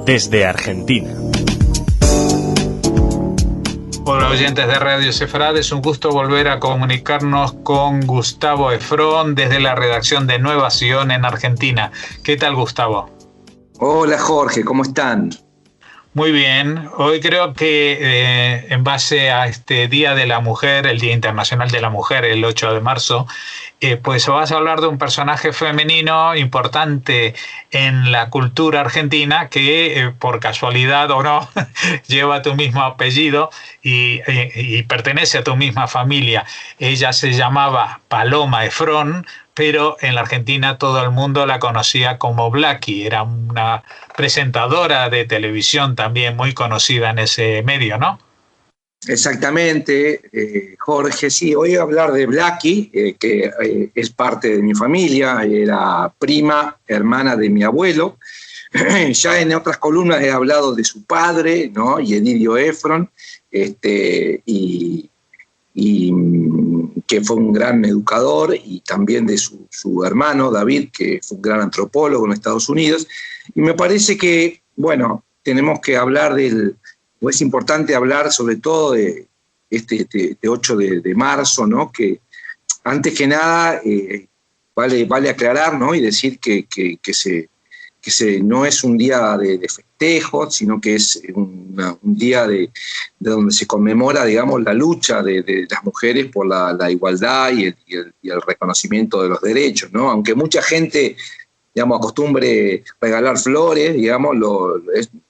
desde Argentina. Hola oyentes de Radio Sefarad, es un gusto volver a comunicarnos con Gustavo Efrón desde la redacción de Nueva Sion en Argentina. ¿Qué tal, Gustavo? Hola Jorge, ¿cómo están? Muy bien, hoy creo que en base a este Día de la Mujer, el Día Internacional de la Mujer, el 8 de marzo, pues vas a hablar de un personaje femenino importante en la cultura argentina que por casualidad o no lleva tu mismo apellido y pertenece a tu misma familia. Ella se llamaba Paloma Efrón, pero en la Argentina todo el mundo la conocía como Blackie. Era una presentadora de televisión también muy conocida en ese medio, ¿no? Exactamente, Jorge, sí, hoy voy a hablar de Blackie, que es parte de mi familia, era prima, hermana de mi abuelo. Ya en otras columnas he hablado de su padre, ¿no? Y Edidio Efrón, y que fue un gran educador, y también de su hermano David, que fue un gran antropólogo en Estados Unidos. Y me parece que, bueno, tenemos que hablar o es importante hablar sobre todo de este 8 de marzo, ¿no? Que antes que nada vale aclarar, ¿no? Y decir que no es un día de festejo, sino que es un día de donde se conmemora, digamos, la lucha de las mujeres por la igualdad y el reconocimiento de los derechos, ¿no? Aunque mucha gente, digamos, acostumbre regalar flores, digamos,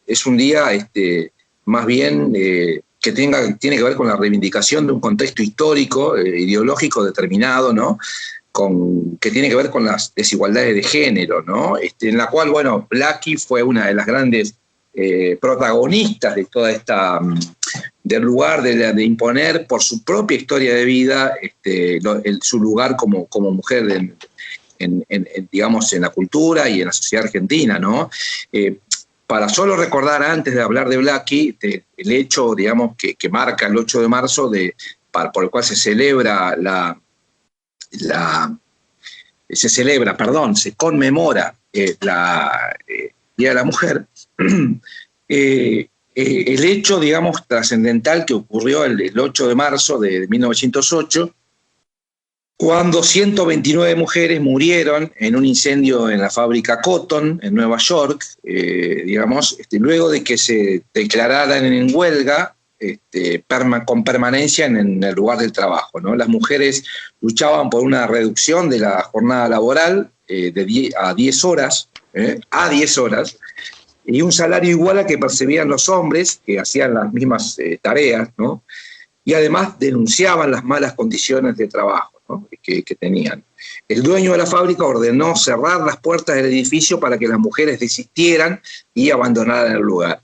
es un día más bien que tiene que ver con la reivindicación de un contexto histórico, ideológico determinado, ¿no? Que tiene que ver con las desigualdades de género, ¿no? En la cual, bueno, Blackie fue una de las grandes protagonistas de toda esta, del lugar de imponer por su propia historia de vida su lugar como mujer digamos, en la cultura y en la sociedad argentina, ¿no? Para solo recordar, antes de hablar de Blackie, el hecho, digamos, que marca el 8 de marzo, por el cual se se conmemora la Día de la Mujer, el hecho, digamos, trascendental que ocurrió el 8 de marzo de 1908, cuando 129 mujeres murieron en un incendio en la fábrica Cotton, en Nueva York, digamos, luego de que se declararan en huelga con permanencia en el lugar del trabajo, ¿no? Las mujeres luchaban por una reducción de la jornada laboral a 10 horas, y un salario igual al que percibían los hombres que hacían las mismas tareas, ¿no? Y además denunciaban las malas condiciones de trabajo, ¿no? que tenían. El dueño de la fábrica ordenó cerrar las puertas del edificio para que las mujeres desistieran y abandonaran el lugar.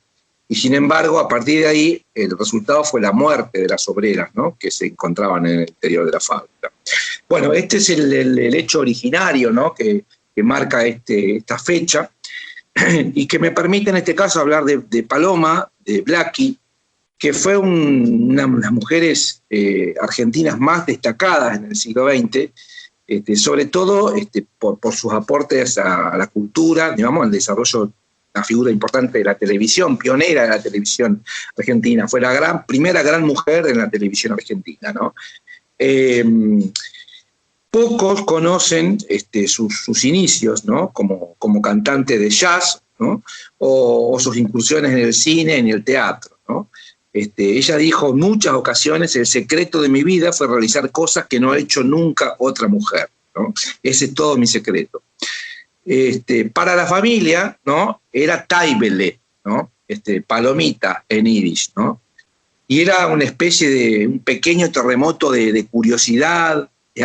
Y sin embargo, a partir de ahí, el resultado fue la muerte de las obreras, ¿no? Que se encontraban en el interior de la fábrica. Bueno, este es el hecho originario, ¿no? que marca esta fecha, y que me permite en este caso hablar de Paloma, de Blackie, que fue una de las mujeres argentinas más destacadas en el siglo XX, sobre todo por sus aportes a la cultura, digamos, al desarrollo, una figura importante de la televisión, pionera de la televisión argentina. Fue la primera gran mujer en la televisión argentina, ¿no? Pocos conocen sus inicios, ¿no? Como cantante de jazz, ¿no? O sus incursiones en el cine, en el teatro, ¿no? Ella dijo en muchas ocasiones: el secreto de mi vida fue realizar cosas que no ha hecho nunca otra mujer, ¿no? Ese es todo mi secreto. Para la familia, ¿no? Era Taibele, ¿no? Palomita en yiddish, ¿no? Y era una especie de un pequeño terremoto de curiosidad, de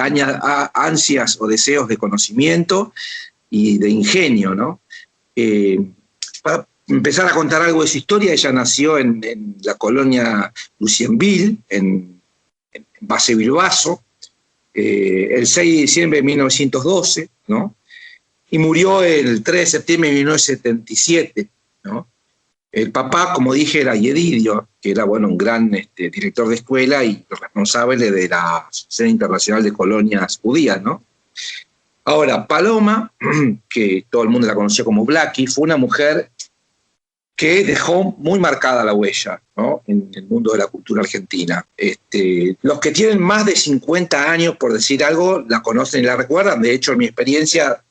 ansias o deseos de conocimiento y de ingenio, ¿no? Para empezar a contar algo de su historia, ella nació en la colonia Lucienville, en Basse-Bilbaso, el 6 de diciembre de 1912, ¿no? Y murió el 3 de septiembre de 1977, ¿no? El papá, como dije, era Yedidio, que era, bueno, un gran director de escuela y responsable de la Asociación Internacional de Colonias Judías, ¿no? Ahora, Paloma, que todo el mundo la conocía como Blackie, fue una mujer que dejó muy marcada la huella, ¿no?, en el mundo de la cultura argentina. Los que tienen más de 50 años, por decir algo, la conocen y la recuerdan. De hecho, en mi experiencia,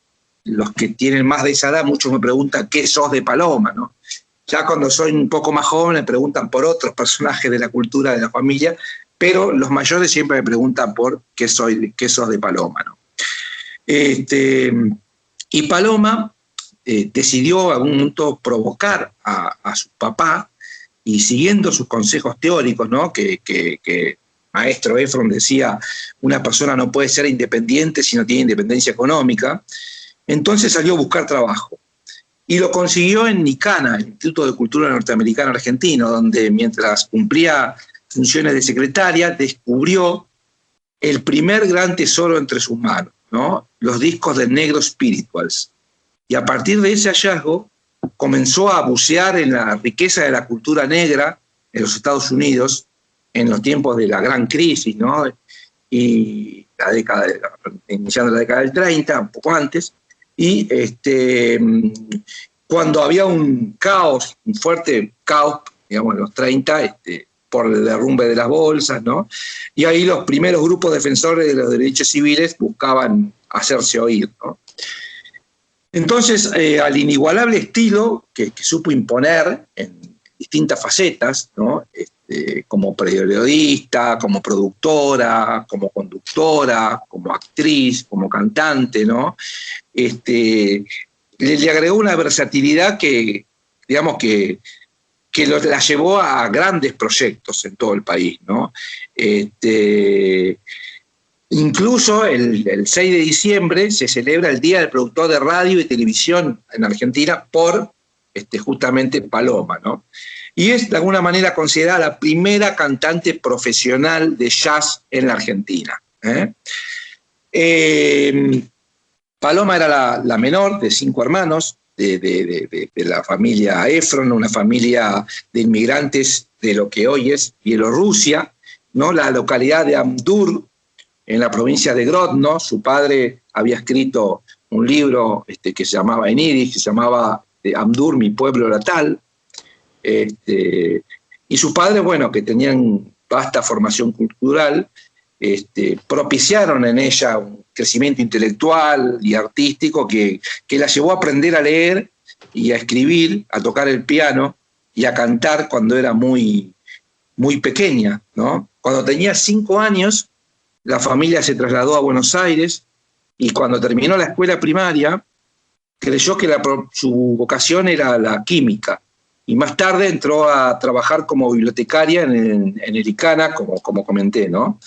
los que tienen más de esa edad, muchos me preguntan ¿qué sos de Paloma?, ¿no? Ya cuando soy un poco más joven me preguntan por otros personajes de la cultura de la familia, pero los mayores siempre me preguntan por qué sos de Paloma, ¿no? Y Paloma decidió a algún momento provocar a su papá, y siguiendo sus consejos teóricos, ¿no?, que maestro Efron decía, una persona no puede ser independiente si no tiene independencia económica, entonces salió a buscar trabajo. Y lo consiguió en Nicana, el Instituto de Cultura Norteamericano Argentino, donde mientras cumplía funciones de secretaria, descubrió el primer gran tesoro entre sus manos, ¿no?, los discos de Negro Spirituals. Y a partir de ese hallazgo comenzó a bucear en la riqueza de la cultura negra en los Estados Unidos en los tiempos de la gran crisis, ¿no?, y iniciando la década del 30, un poco antes, y cuando había un caos, un fuerte caos, digamos, en los 30, por el derrumbe de las bolsas, ¿no?, y ahí los primeros grupos defensores de los derechos civiles buscaban hacerse oír, ¿no? Entonces, al inigualable estilo que supo imponer en distintas facetas, ¿no?, como periodista, como productora, como conductora, como actriz, como cantante, ¿no?, le agregó una versatilidad que, digamos, que la llevó a grandes proyectos en todo el país, ¿no? Incluso el 6 de diciembre se celebra el Día del Productor de Radio y Televisión en Argentina por justamente Paloma, ¿no? Y es de alguna manera considerada la primera cantante profesional de jazz en la Argentina, ¿eh? Paloma era la menor de 5 hermanos de la familia Efron, una familia de inmigrantes de lo que hoy es Bielorrusia, ¿no?, la localidad de Amdur, en la provincia de Grodno. Su padre había escrito un libro que se llamaba en yiddish, que se llamaba Amdur, mi pueblo natal. Y sus padres, bueno, que tenían vasta formación cultural, propiciaron en ella un crecimiento intelectual y artístico que la llevó a aprender a leer y a escribir, a tocar el piano y a cantar cuando era muy, muy pequeña, ¿no? Cuando tenía 5 años, la familia se trasladó a Buenos Aires, y cuando terminó la escuela primaria, creyó que su vocación era la química, y más tarde entró a trabajar como bibliotecaria en el ICANA, como comenté, ¿no?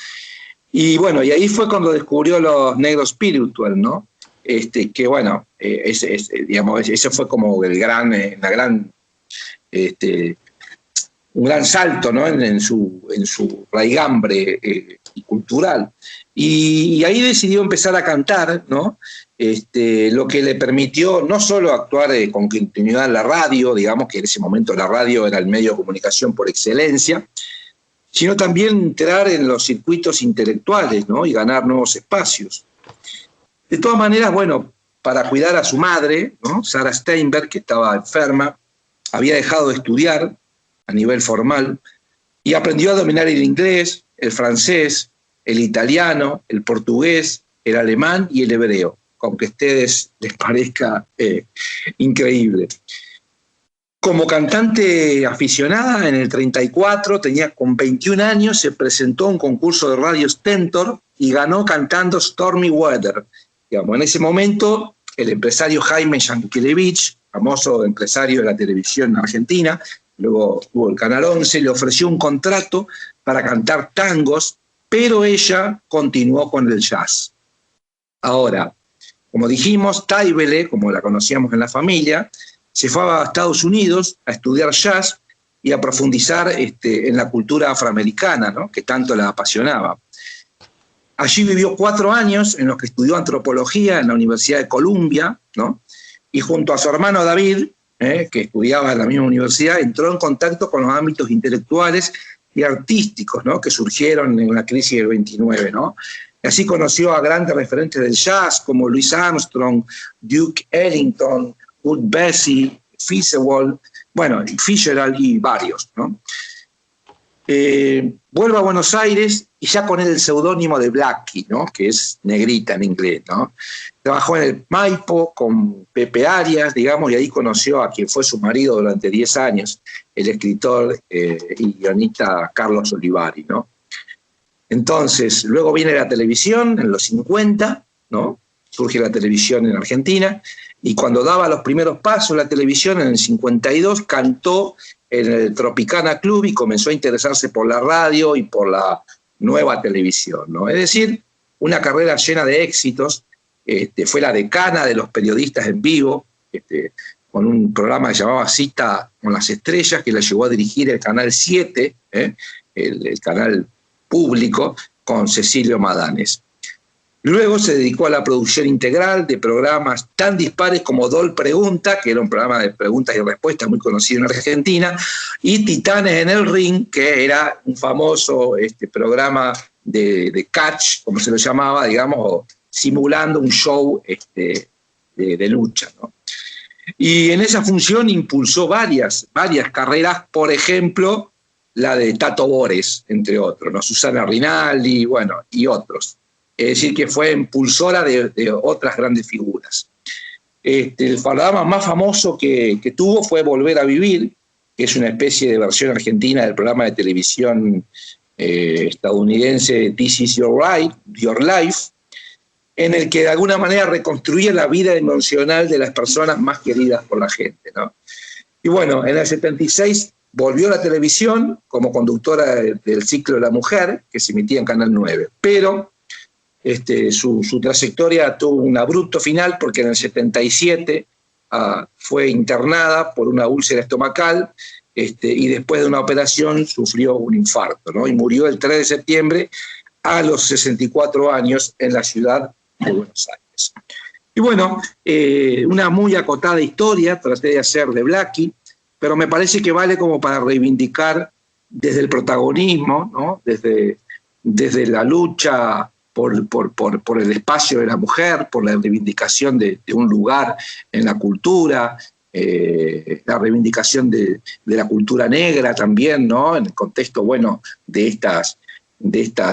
Y bueno, y ahí fue cuando descubrió los Negro Spiritual, ¿no? Que bueno, digamos, ese fue como un gran salto, ¿no?, en su raigambre cultural. Y ahí decidió empezar a cantar, ¿no?, lo que le permitió no solo actuar con continuidad en la radio, digamos que en ese momento la radio era el medio de comunicación por excelencia, sino también entrar en los circuitos intelectuales, ¿no?, y ganar nuevos espacios. De todas maneras, bueno, para cuidar a su madre, ¿no?, Sara Steinberg, que estaba enferma, había dejado de estudiar a nivel formal y aprendió a dominar el inglés, el francés, el italiano, el portugués, el alemán y el hebreo, aunque a ustedes les parezca increíble. Como cantante aficionada, en el 34, con 21 años, se presentó a un concurso de radio Stentor y ganó cantando Stormy Weather. Digamos, en ese momento, el empresario Jaime Yankelevich, famoso empresario de la televisión argentina, luego tuvo el Canal 11, le ofreció un contrato para cantar tangos, pero ella continuó con el jazz. Ahora, como dijimos, Taibele, como la conocíamos en la familia, se fue a Estados Unidos a estudiar jazz y a profundizar en la cultura afroamericana, ¿no?, que tanto la apasionaba. Allí vivió 4 años en los que estudió antropología en la Universidad de Columbia, ¿no?, y junto a su hermano David, que estudiaba en la misma universidad, entró en contacto con los ámbitos intelectuales y artísticos, ¿no?, que surgieron en la crisis del 29, ¿no? Y así conoció a grandes referentes del jazz como Louis Armstrong, Duke Ellington, Wood Bessie, Fitzgerald, bueno, Fitzgerald y varios, ¿no? Vuelve a Buenos Aires y ya con el seudónimo de Blackie, ¿no? Que es negrita en inglés, ¿no? Trabajó en el Maipo con Pepe Arias, digamos, y ahí conoció a quien fue su marido durante 10 años, el escritor y guionista Carlos Olivari, ¿no? Entonces, luego viene la televisión en los 50, ¿no? Surge la televisión en Argentina, y cuando daba los primeros pasos la televisión, en el 52, cantó en el Tropicana Club y comenzó a interesarse por la radio y por la nueva televisión, ¿no? Es decir, una carrera llena de éxitos. Fue la decana de los periodistas en vivo, con un programa que llamaba Cita con las Estrellas, que la llevó a dirigir el Canal 7, el canal público, con Cecilio Madanes. Luego se dedicó a la producción integral de programas tan dispares como Dol Pregunta, que era un programa de preguntas y respuestas muy conocido en Argentina, y Titanes en el Ring, que era un famoso programa de catch, como se lo llamaba, digamos, simulando un show de lucha, ¿no? Y en esa función impulsó varias carreras, por ejemplo, la de Tato Bores, entre otros, ¿no? Susana Rinaldi, bueno, y otros. Es decir, que fue impulsora de otras grandes figuras. El programa más famoso que tuvo fue Volver a Vivir, que es una especie de versión argentina del programa de televisión estadounidense This Is Your Life, en el que de alguna manera reconstruía la vida emocional de las personas más queridas por la gente, ¿no? Y bueno, en el 76 volvió a la televisión como conductora del ciclo de la mujer, que se emitía en Canal 9, pero su trayectoria tuvo un abrupto final porque en el 77 fue internada por una úlcera estomacal y después de una operación sufrió un infarto, ¿no? Y murió el 3 de septiembre a los 64 años en la ciudad de Buenos Aires. Y bueno, una muy acotada historia traté de hacer de Blackie, pero me parece que vale como para reivindicar desde el protagonismo, ¿no? Desde la lucha por el espacio de la mujer, por la reivindicación de un lugar en la cultura, la reivindicación de la cultura negra también, ¿no? En el contexto, bueno, de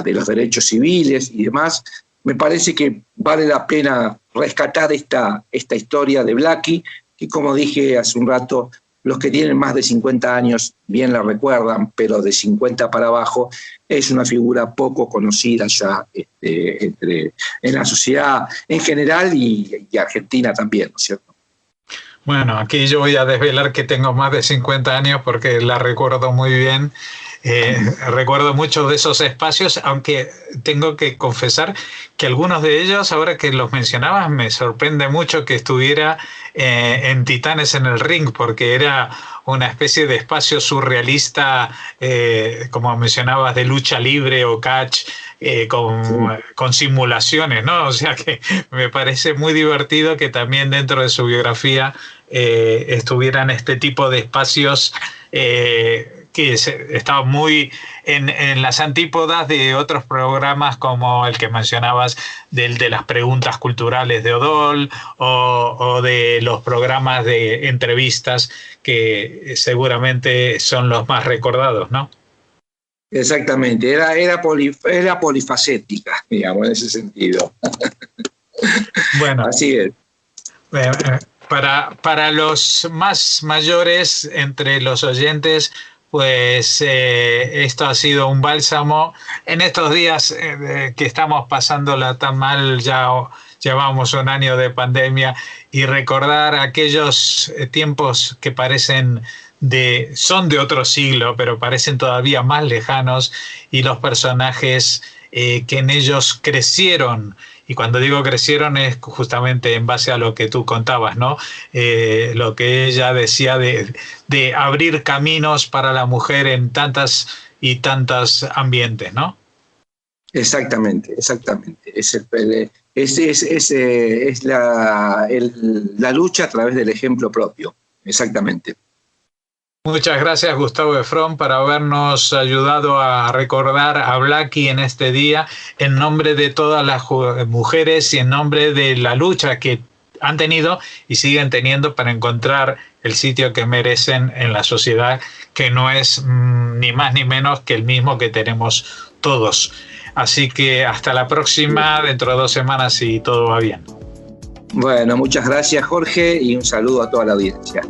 los derechos civiles y demás. Me parece que vale la pena rescatar esta historia de Blackie, que, como dije hace un rato, los que tienen más de 50 años bien la recuerdan, pero de 50 para abajo es una figura poco conocida ya en la sociedad en general y Argentina también, ¿no es cierto? Bueno, aquí yo voy a desvelar que tengo más de 50 años porque la recuerdo muy bien. Recuerdo muchos de esos espacios, aunque tengo que confesar que algunos de ellos, ahora que los mencionabas, me sorprende mucho que estuviera en Titanes en el Ring, porque era una especie de espacio surrealista, como mencionabas, de lucha libre o catch, con simulaciones, ¿no? O sea que me parece muy divertido que también dentro de su biografía estuvieran este tipo de espacios que estaban muy en las antípodas de otros programas como el que mencionabas de las preguntas culturales de Odol o de los programas de entrevistas que seguramente son los más recordados, ¿no? Exactamente, era polifacética, digamos, en ese sentido. Bueno, así es. Para los más mayores entre los oyentes, pues esto ha sido un bálsamo. En estos días que estamos pasándola tan mal, ya llevamos un año de pandemia, y recordar aquellos tiempos que son de otro siglo, pero parecen todavía más lejanos, y los personajes que en ellos crecieron. Y cuando digo crecieron es justamente en base a lo que tú contabas, ¿no? Lo que ella decía de abrir caminos para la mujer en tantas y tantos ambientes, ¿no? Exactamente. Es la lucha a través del ejemplo propio. Exactamente. Muchas gracias, Gustavo Efrón, por habernos ayudado a recordar a Blackie en este día, en nombre de todas las mujeres y en nombre de la lucha que han tenido y siguen teniendo para encontrar el sitio que merecen en la sociedad, que no es ni más ni menos que el mismo que tenemos todos. Así que hasta la próxima, dentro de 2 semanas, si todo va bien. Bueno, muchas gracias, Jorge, y un saludo a toda la audiencia.